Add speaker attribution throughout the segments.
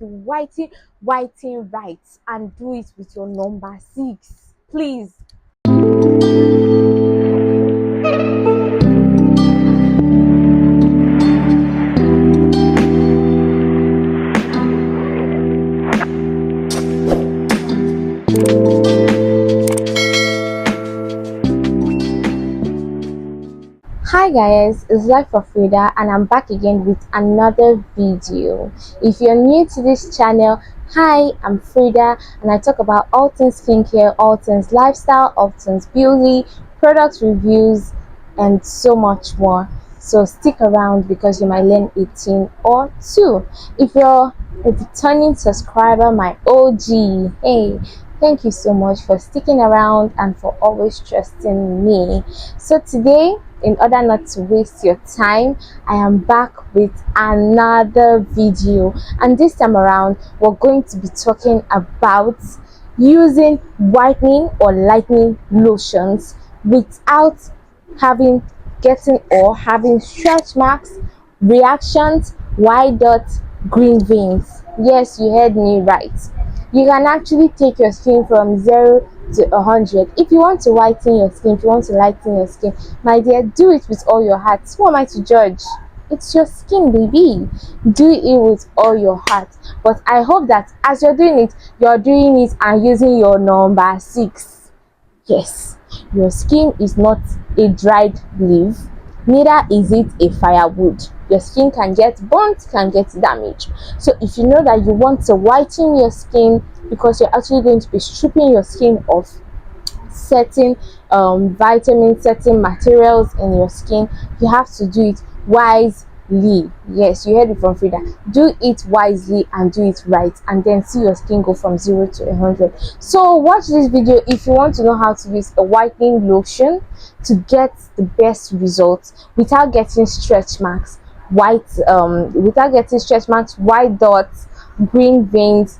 Speaker 1: to whiten right and do it with your number 6, please. Hi guys, it's Life of Frida and I'm back again with another video. If you're new to this channel, hi, I'm Frida and I talk about all things skincare, all things lifestyle, all things beauty, product reviews and so much more. So stick around because you might learn a thing or two. If you're a returning subscriber, my OG, hey, thank you so much for sticking around and for always trusting me. So today, in order not to waste your time, I am back with another video, and this time around we're going to be talking about using whitening or lightening lotions without having having stretch marks, reactions, white dots, green veins. Yes, you heard me right. You can actually take your skin from 0 to 100. If you want to whiten your skin, if you want to lighten your skin, my dear, do it with all your heart. Who am I to judge? It's your skin, baby. Do it with all your heart. But I hope that as you're doing it and using your number 6. Yes, your skin is not a dried leaf, neither is it a firewood. Your skin can get burnt, can get damaged. So if you know that you want to whiten your skin because you're actually going to be stripping your skin of certain vitamins, certain materials in your skin, you have to do it wisely. Yes, you heard it from Frida. Do it wisely and do it right, and then see your skin go from 0 to 100. So watch this video if you want to know how to use a whitening lotion to get the best results without getting stretch marks, white dots, green veins,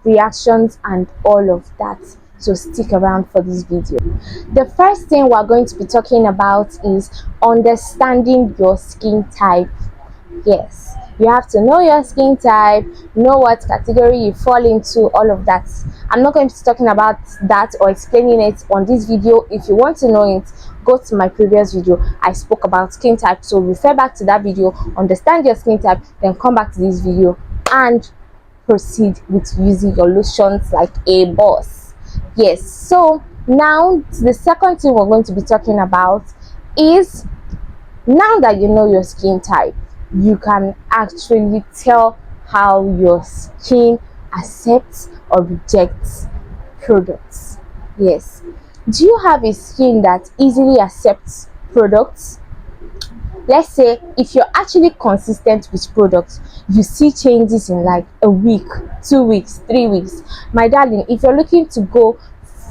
Speaker 1: reactions and all of that. So stick around for this video. The first thing we're going to be talking about is understanding your skin type. Yes, you have to know your skin type, know what category you fall into, all of that. I'm not going to be talking about that or explaining it on this video. If you want to know it, go to my previous video. I spoke about skin type, so refer back to that video, understand your skin type, then come back to this video and proceed with using your lotions like a boss. Yes, so now the second thing we're going to be talking about is, now that you know your skin type, you can actually tell how your skin accepts or rejects products. Yes, do you have a skin that easily accepts products? Let's say if you're actually consistent with products, you see changes in like a week, 2 weeks, 3 weeks. My darling, if you're looking to go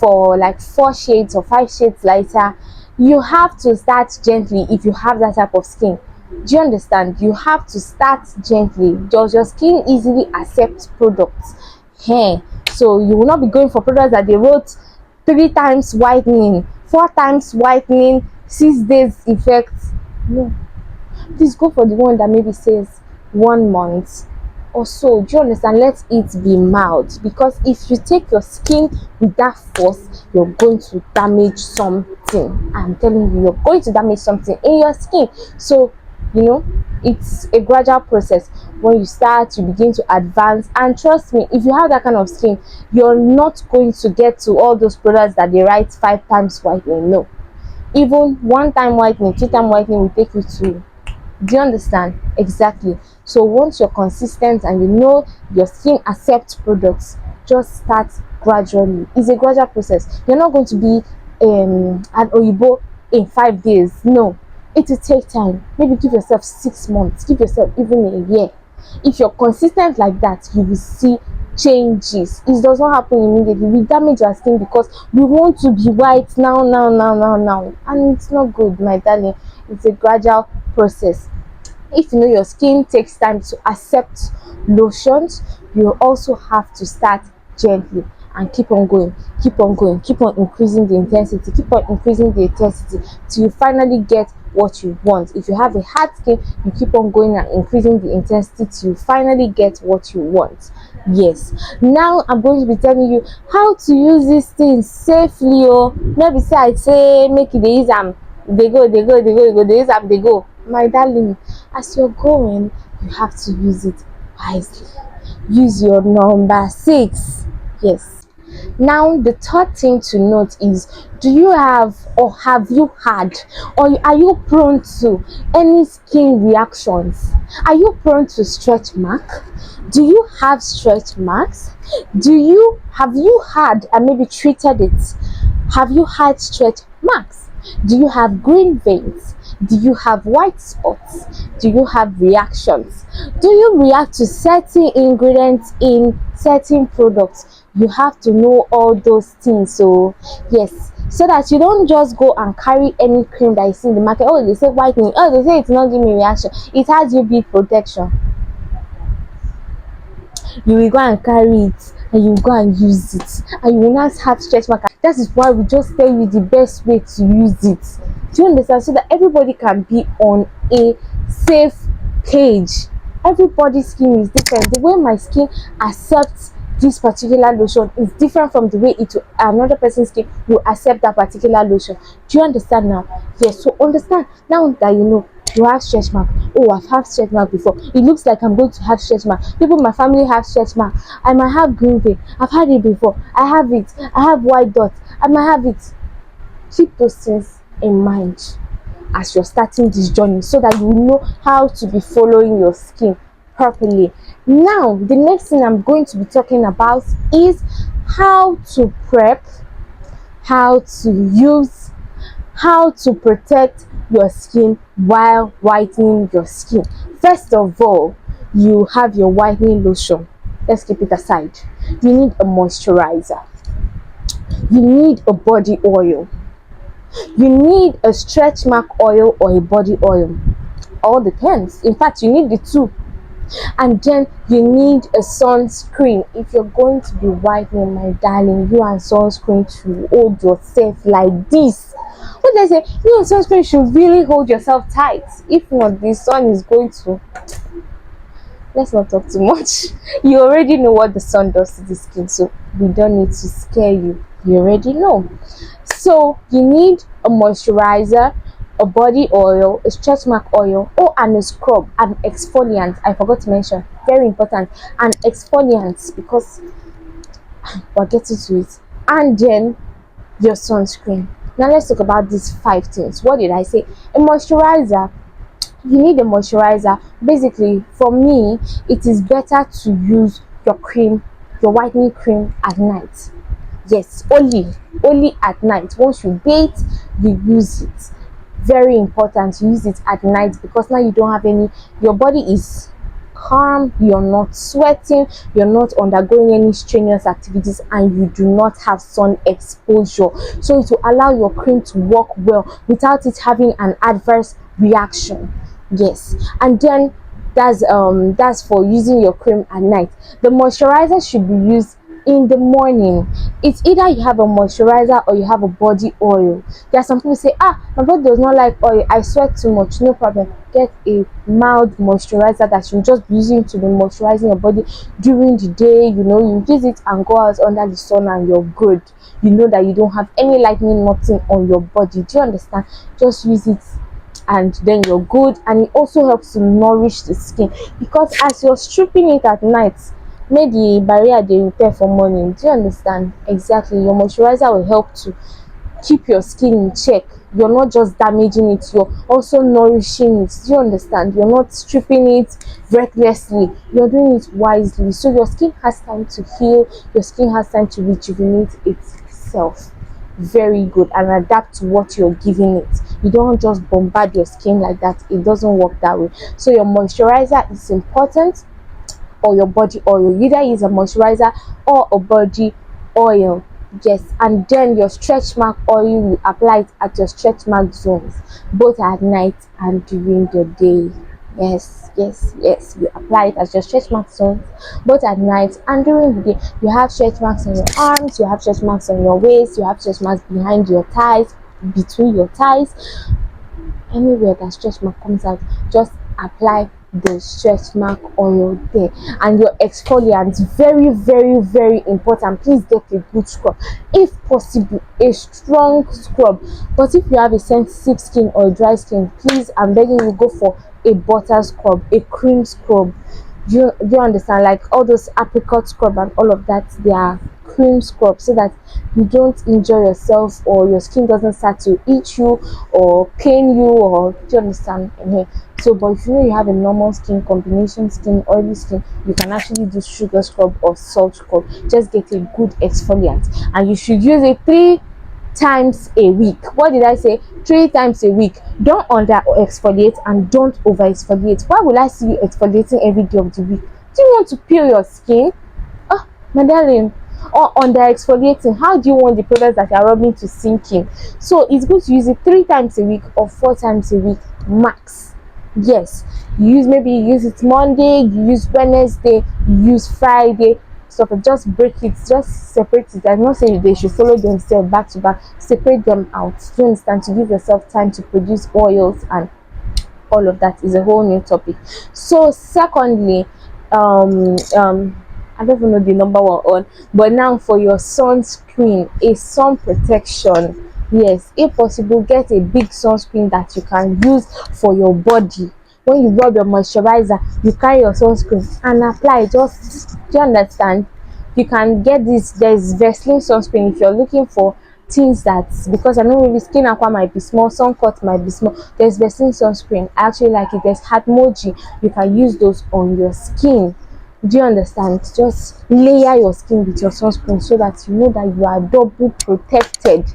Speaker 1: for like 4 shades or 5 shades lighter, you have to start gently. If you have that type of skin, do you understand? You have to start gently. Does your skin easily accept products? Hey, so you will not be going for products that they wrote 3 times whitening, 4 times whitening, 6 days effect. No, please go for the one that maybe says 1 month or so. Do you understand? Let it be mild, because if you take your skin with that force, you're going to damage something. I'm telling you, you're going to damage something in your skin. So you know, it's a gradual process. When you start, you begin to advance, and trust me, if you have that kind of skin, you're not going to get to all those products that they write 5 times whitening. No, even 1 time whitening, 2 time whitening will take you to, do you understand? Exactly. So once you're consistent and you know your skin accepts products, just start gradually. It's a gradual process. You're not going to be an oyibo in 5 days. No, it will take time. Maybe give yourself 6 months, give yourself even a year. If you're consistent like that, you will see changes. It does not happen immediately. We damage our skin because we want to be white now, and it's not good, my darling. It's a gradual process. If you know your skin takes time to accept lotions, you also have to start gently and keep on going, keep on increasing the intensity, till you finally get what you want. If you have a hard skin, you keep on going and increasing the intensity till you finally get what you want. Yes, now I'm going to be telling you how to use this thing safely. Oh, no be say I say make you dey use am, dey go, dey use am, dey go. My darling, as you're going, you have to use it wisely. Use your number 6. Yes. Now the third thing to note is, do you have or have you had or are you prone to any skin reactions? Are you prone to stretch mark? Do you have stretch marks? Have you had and maybe treated it? Have you had stretch marks? Do you have green veins? Do you have white spots? Do you have reactions? Do you react to certain ingredients in certain products? You have to know all those things. So yes, so that you don't just go and carry any cream that you see in the market. Oh, they say whitening. Oh, they say it's not giving me reaction. It has UV protection. You will go and carry it and you will go and use it, and you will not have stretch mark. That is why we just tell you the best way to use it. Do you understand? So that everybody can be on a safe page. Everybody's skin is different. The way my skin accepts this particular lotion is different from the way another person's skin will accept that particular lotion. Do you understand now? Yes. So understand now that you know you have stretch mark. Oh, I've had stretch mark before. It looks like I'm going to have stretch mark. People in my family have stretch mark. I might have green vein. I've had it before. I have it. I have white dots. I might have it. Keep those things in mind as you're starting this journey, so that you know how to be following your skin properly. Now, the next thing I'm going to be talking about is how to prep, how to use, how to protect your skin while whitening your skin. First of all, you have your whitening lotion. Let's keep it aside. You need a moisturizer. You need a body oil. You need a stretch mark oil or a body oil. All depends. In fact, you need the two. And then you need a sunscreen. If you're going to be whitening, my darling, you and sunscreen to hold yourself like this. What they say, you and sunscreen should really hold yourself tight. If not, the sun is going to... Let's not talk too much. You already know what the sun does to the skin, so we don't need to scare you. You already know. So you need a moisturizer, a body oil, a stretch mark oil, and a scrub, and exfoliant. I forgot to mention, very important, and exfoliants, because we're getting to it. And then your sunscreen. Now let's talk about these 5 things. What did I say? A moisturizer. You need a moisturizer. Basically, for me, it is better to use your cream, your whitening cream at night. Yes, only at night. Once you bathe, you use it. Very important to use it at night, because now you don't have any, your body is calm, you're not sweating, you're not undergoing any strenuous activities, and you do not have sun exposure. So it will allow your cream to work well without it having an adverse reaction. Yes. And then that's for using your cream at night. The moisturizer should be used in the morning. It's either you have a moisturizer or you have a body oil. There are some people say, my body does not like oil, I sweat too much. No problem, get a mild moisturizer that you just be using to be moisturizing your body during the day. You know, you use it and go out under the sun and you're good. You know that you don't have any lightning, nothing on your body. Do you understand? Just use it and then you're good. And it also helps to nourish the skin, because as you're stripping it at night, make the barrier they repair for morning. Do you understand? Exactly. Your moisturizer will help to keep your skin in check. You're not just damaging it, you're also nourishing it. Do you understand? You're not stripping it recklessly, you're doing it wisely, so your skin has time to heal, your skin has time to rejuvenate itself. Very good. And adapt to what you're giving it. You don't just bombard your skin like that. It doesn't work that way. So your moisturizer is important, or your body oil. Either use a moisturizer or a body oil. Yes. And then your stretch mark oil, you apply it at your stretch mark zones, both at night and during the day. Yes, you apply it as your stretch mark zones both at night and during the day. You have stretch marks on your arms, you have stretch marks on your waist, you have stretch marks behind your thighs, between your thighs. anywhere that stretch mark comes out, just apply the stretch mark oil there. And your exfoliant, very very very important, please get a good scrub, if possible a strong scrub. But if you have a sensitive skin or dry skin, please, I'm begging you, go for a butter scrub, a cream scrub. Do you understand? Like all those apricot scrub and all of that, they are cream scrub, so that you don't injure yourself or your skin doesn't start to itch you or pain you, or do you understand? So but if you know you have a normal skin, combination skin, oily skin, you can actually do sugar scrub or salt scrub. Just get a good exfoliant, and you should use it 3 times a week. What did I say? 3 times a week. Don't under exfoliate and don't over exfoliate. Why will I see you exfoliating every day of the week? Do you want to peel your skin? Oh, my darling. Or under exfoliating, how do you want the products that you're rubbing to sink in? So it's good to use it 3 times a week or 4 times a week max. Yes, maybe you use it Monday, you use Wednesday, you use Friday. So just break it, just separate it. I'm not saying they should follow themselves back to back. Separate them out. Do you understand? To give yourself time to produce oils, and all of that is a whole new topic. So secondly, I don't even know the number one on, but now for your sunscreen, a sun protection. Yes, if possible, get a big sunscreen that you can use for your body. When you rub your moisturizer, you carry your sunscreen and apply. Just, do you understand? You can get this. There's Vaseline sunscreen if you're looking for things that, because I know maybe skin aqua might be small, sun cut might be small. There's Vaseline sunscreen. I actually like it. There's Hatmoji. You can use those on your skin. Do you understand? Just layer your skin with your sunscreen so that you know that you are double protected.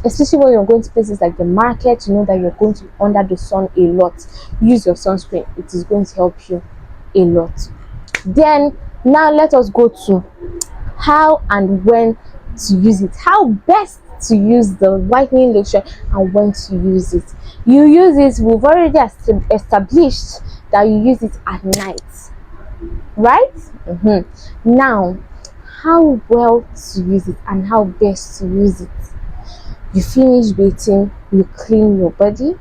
Speaker 1: Especially when you're going to places like the market, you know that you're going to be under the sun a lot. Use your sunscreen. It is going to help you a lot. Then now let us go to how and when to use it. How best to use the whitening lotion and when to use it. You use it, we've already established that you use it at night, right? Now, how well to use it and how best to use it. You finish bathing, you clean your body.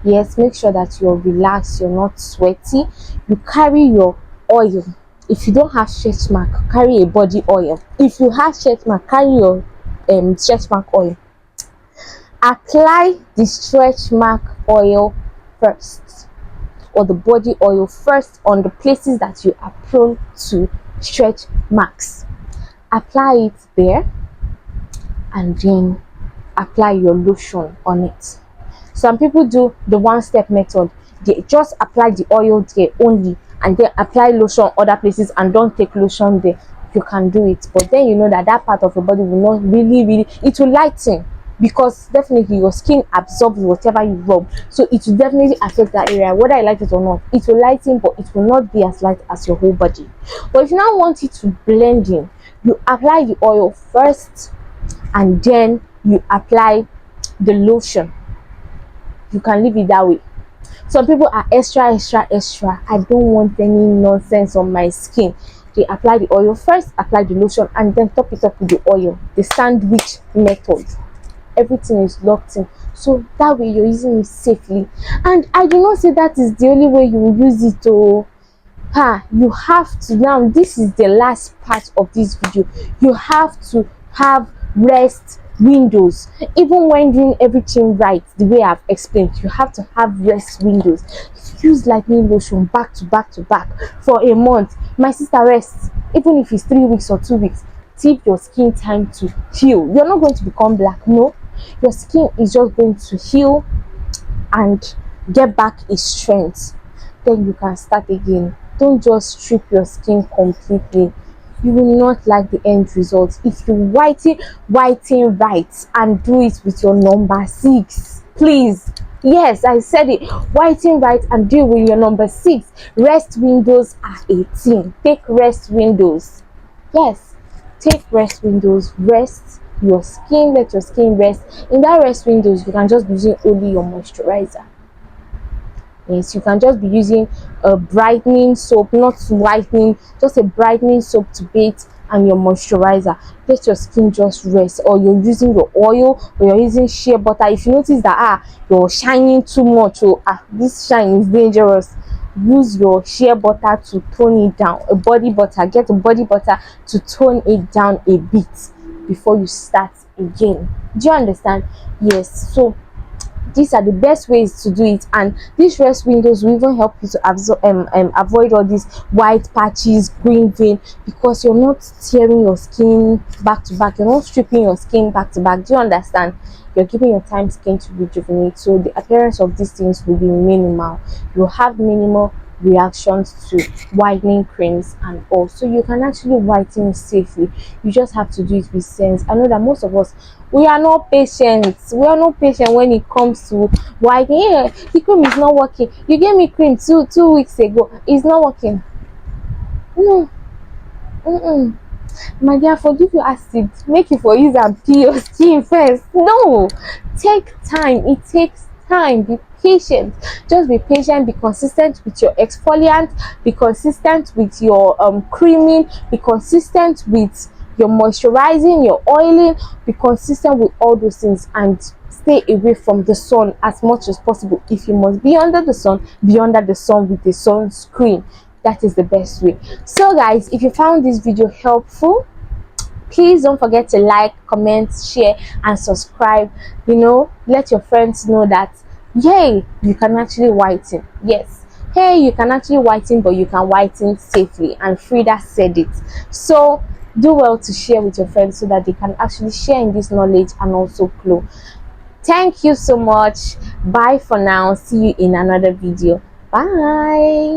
Speaker 1: Yes, make sure that you're relaxed, you're not sweaty. You carry your oil. If you don't have stretch mark, carry a body oil. If you have stretch mark, carry your stretch mark oil. Apply the stretch mark oil first, or the body oil first, on the places that you are prone to stretch marks. Apply it there, and then apply your lotion on it. Some people do the one-step method. They just apply the oil there only, and then apply lotion other places and don't take lotion there. You can do it, but then you know that part of your body will not really, it will lighten, because definitely your skin absorbs whatever you rub, so it will definitely affect that area, whether I like it or not. It will lighten, but it will not be as light as your whole body. But if you now want it to blend in, you apply the oil first and then you apply the lotion. You can leave it that way. Some people are extra. I don't want any nonsense on my skin. They apply the oil first, apply the lotion, and then top it up with the oil. The sandwich method. Everything is locked in, so that way you're using it safely. And I do not say that is the only way you will use it. You have to, now this is the last part of this video, you have to have rest windows. Even when doing everything right, the way I've explained, you have to have rest windows. Use lightning lotion back to back for a month. My sister, rest. Even if it's 3 weeks or 2 weeks, give your skin time to heal. You're not going to become black, no. Your skin is just going to heal and get back its strength. Then you can start again. Don't just strip your skin completely. You will not like the end result. If you whiten right, and do it with your number 6, please. Yes, I said it. Whiten right and do it with your number 6. Rest windows are 18. Take rest windows. Yes, take rest windows. Rest your skin. Let your skin rest. In that rest windows, you can just be using only your moisturizer. Yes, you can just be using a brightening soap, not whitening, just a brightening soap to bathe and your moisturizer. Let your skin just rest, or you're using your oil, or you're using shea butter. If you notice that you're shining too much, or this shine is dangerous, use your shea butter to tone it down. A body butter, get a body butter to tone it down a bit before you start again. Do you understand? Yes. So these are the best ways to do it, and these rest windows will even help you to avoid all these white patches, green vein, because you're not tearing your skin back to back, you're not stripping your skin back to back. Do you understand? You're giving your time skin to rejuvenate, so the appearance of these things will be minimal. You'll have minimal reactions to whitening creams and all, so you can actually whiten safely. You just have to do it with sense. I know that most of us, we are not patient. We are not patient when it comes to whitening. Yeah, the cream is not working. You gave me cream two weeks ago, it's not working. No. My dear, forgive your acid, make you for use and peel your skin first. No, take time. It takes time. Be patient. Just be patient. Be consistent with your exfoliant. Be consistent with your creaming. Be consistent with your moisturizing, your oiling. Be consistent with all those things, and stay away from the sun as much as possible. If you must be under the sun, be under the sun with a sunscreen. That is the best way. So guys, if you found this video helpful, please don't forget to like, comment, share and subscribe. Let your friends know that, yay, you can actually whiten. Yes, hey, you can actually whiten, but you can whiten safely, and Frida said it. So do well to share with your friends so that they can actually share in this knowledge and also glow. Thank you so much. Bye for now. See you in another video. Bye.